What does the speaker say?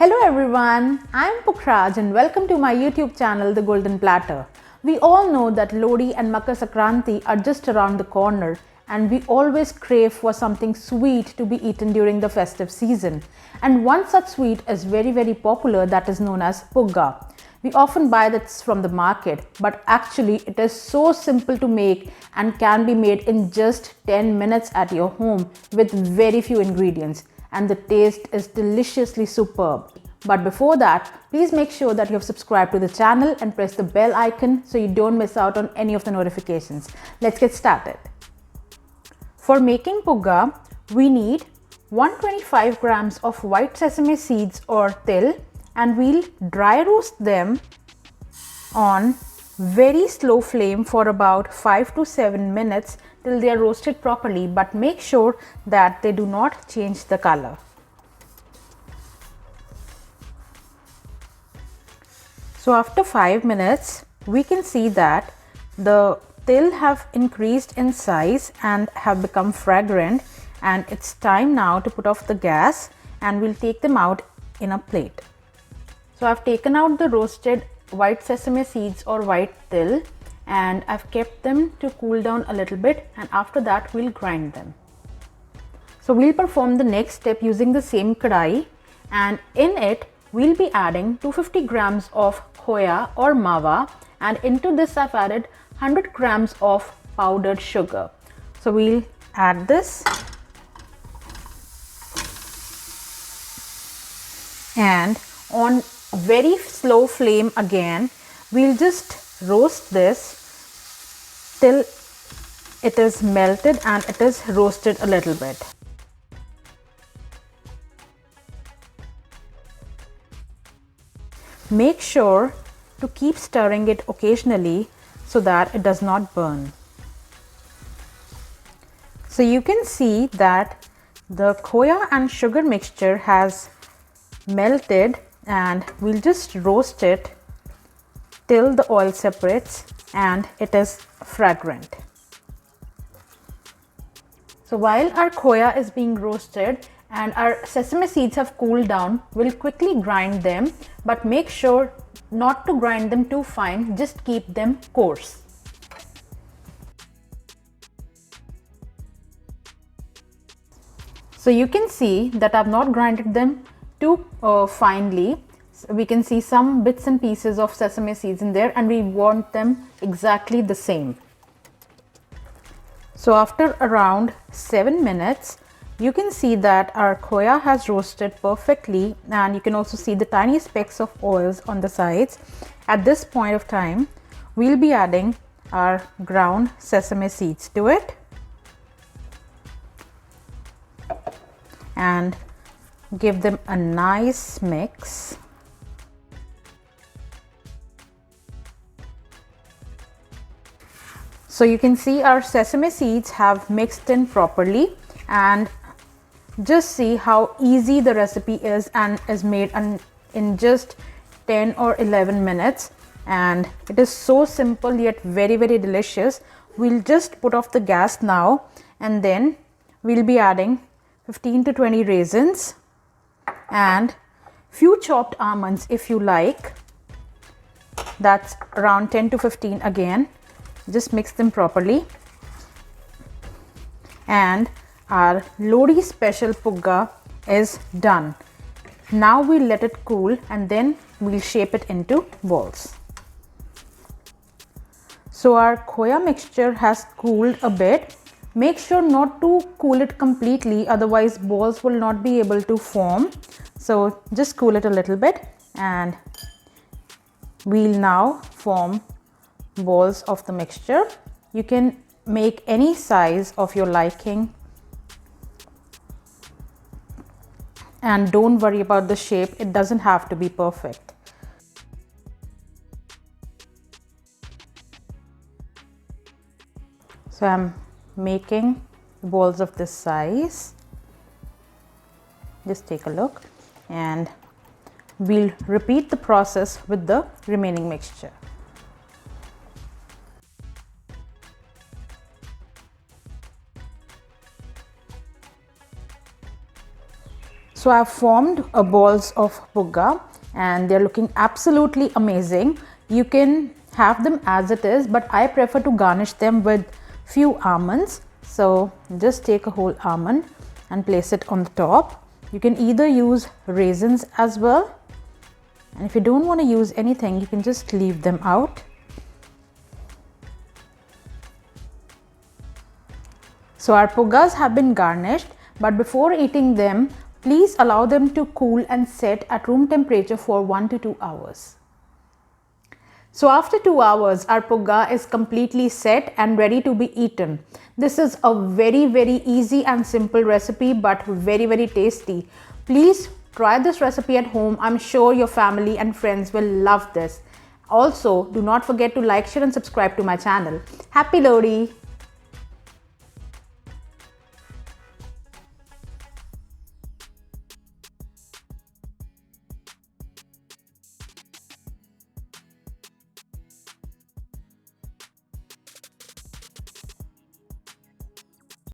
Hello everyone, I am Pukraj and welcome to my YouTube channel The Golden Platter. We all know that Lohri and Makarsankranti are just around the corner and we always crave for something sweet to be eaten during the festive season. And one such sweet is very popular, that is known as bhugga. We often buy this from the market, but actually it is so simple to make and can be made in just 10 minutes at your home with very few ingredients. And the taste is deliciously superb. But before that, please make sure that you have subscribed to the channel and press the bell icon so you don't miss out on any of the notifications. Let's get started. For making bhugga, we need 125 grams of white sesame seeds or til, and we'll dry roast them on very slow flame for about 5 to 7 minutes till they are roasted properly, but make sure that they do not change the color. So after 5 minutes, we can see that the til have increased in size and have become fragrant, and it's time now to put off the gas and we'll take them out in a plate. So I've taken out the roasted white sesame seeds or white til and I've kept them to cool down a little bit, and after that we'll grind them. So we'll perform the next step using the same karahi, and in it we'll be adding 250 grams of khoya or mawa, and into this I've added 100 grams of powdered sugar. So we'll add this and on very slow flame again we'll just roast this till it is melted and it is roasted a little bit. Make sure to keep stirring it occasionally so that it does not burn. So you can see that the khoya and sugar mixture has melted, and we'll just roast it till the oil separates and it is fragrant. So while our khoya is being roasted and our sesame seeds have cooled down, we'll quickly grind them, but make sure not to grind them too fine, just keep them coarse. So you can see that I've not grinded them too finely. We can see some bits and pieces of sesame seeds in there, and we want them exactly the same. So after around 7 minutes, you can see that our khoya has roasted perfectly, and you can also see the tiny specks of oils on the sides. At this point of time, we'll be adding our ground sesame seeds to it and give them a nice mix. So you can see our sesame seeds have mixed in properly, and just see how easy the recipe is and is made in just 10 or 11 minutes, and it is so simple yet very delicious. We'll just put off the gas now, and then we'll be adding 15 to 20 raisins and few chopped almonds if you like. That's around 10 to 15 again. Just mix them properly, and our Lohri special bhugga is done. Now we'll let it cool and then we'll shape it into balls. So our khoya mixture has cooled a bit. Make sure not to cool it completely, otherwise balls will not be able to form. So just cool it a little bit, and we'll now form balls of the mixture. You can make any size of your liking, and don't worry about the shape, it doesn't have to be perfect. So I'm making balls of this size. Just take a look, and we'll repeat the process with the remaining mixture. So I've formed balls of bhugga and they're looking absolutely amazing. You can have them as it is, but I prefer to garnish them with few almonds. So just take a whole almond and place it on the top. You can either use raisins as well, and if you don't want to use anything, you can just leave them out. So our bhuggas have been garnished, but before eating them, please allow them to cool and set at room temperature for 1 to 2 hours. So after 2 hours, our bhugga is completely set and ready to be eaten. This is a very easy and simple recipe, but very tasty. Please try this recipe at home. I'm sure your family and friends will love this. Also, do not forget to like, share and subscribe to my channel. Happy Lohri!